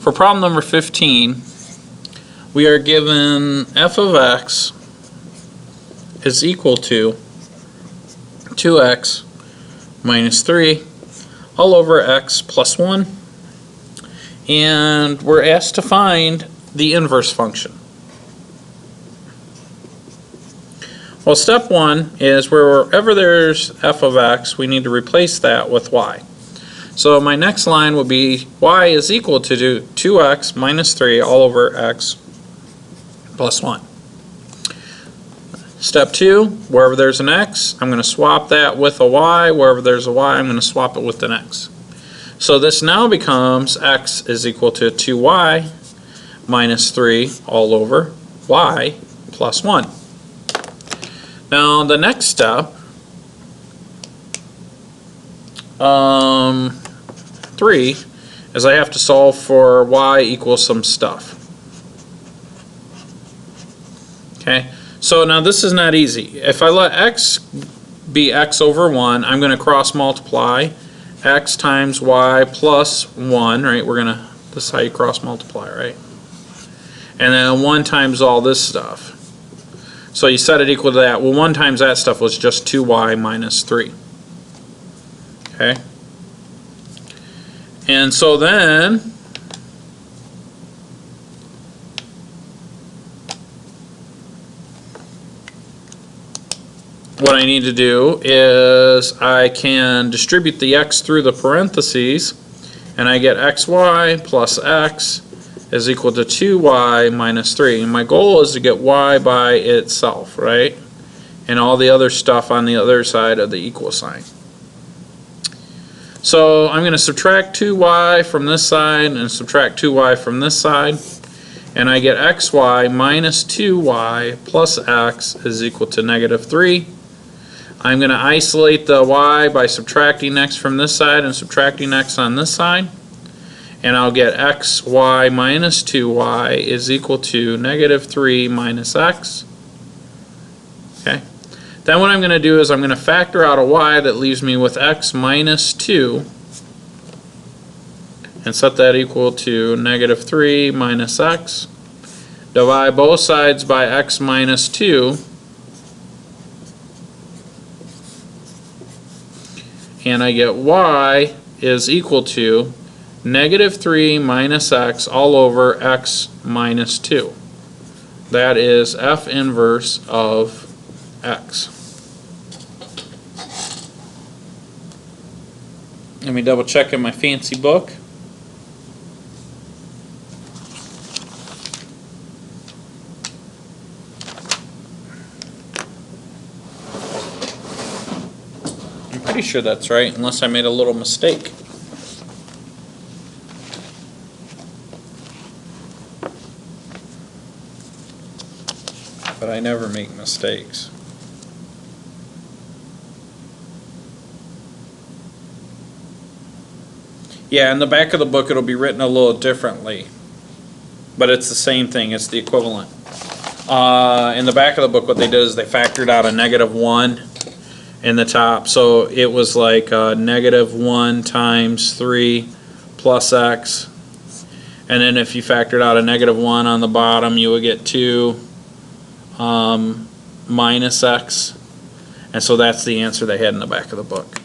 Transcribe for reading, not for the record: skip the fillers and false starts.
For problem number 15, we are given f of x is equal to 2x minus 3 all over x plus 1, and we're asked to find the inverse function. Well, step one is wherever there's f of x, we need to replace that with y. So my next line would be y is equal to 2x minus 3 all over x plus 1. Step two, wherever there's an x, I'm going to swap that with a y. Wherever there's a y, I'm going to swap it with an x. So this now becomes x is equal to 2y minus 3 all over y plus 1. Now the next step, 3, is I have to solve for y equals some stuff. Okay, so now this is not easy. If I let x be x over 1, I'm going to cross multiply x times y plus 1, right? This is how you cross multiply, right? And then 1 times all this stuff. So you set it equal to that. Well, 1 times that stuff was just 2y minus 3. Okay? And so then what I need to do is I can distribute the x through the parentheses, and I get xy plus x is equal to 2y minus 3. And my goal is to get y by itself, right? And all the other stuff on the other side of the equal sign. So I'm going to subtract 2y from this side and subtract 2y from this side, and I get xy minus 2y plus x is equal to negative 3. I'm going to isolate the y by subtracting x from this side and subtracting x on this side, and I'll get xy minus 2y is equal to negative 3 minus x. Okay. Then what I'm going to do is I'm going to factor out a y that leaves me with x minus 2 and set that equal to negative 3 minus x. Divide both sides by x minus 2, and I get y is equal to negative 3 minus x all over x minus 2. That is f inverse of x. Let me double check in my fancy book. I'm pretty sure that's right, unless I made a little mistake. But I never make mistakes. Yeah, in the back of the book it'll be written a little differently, but it's the same thing, it's the equivalent. In the back of the book what they did is they factored out a negative 1 in the top, so it was like negative 1 times 3 plus x, and then if you factored out a negative 1 on the bottom you would get 2 minus x, and so that's the answer they had in the back of the book.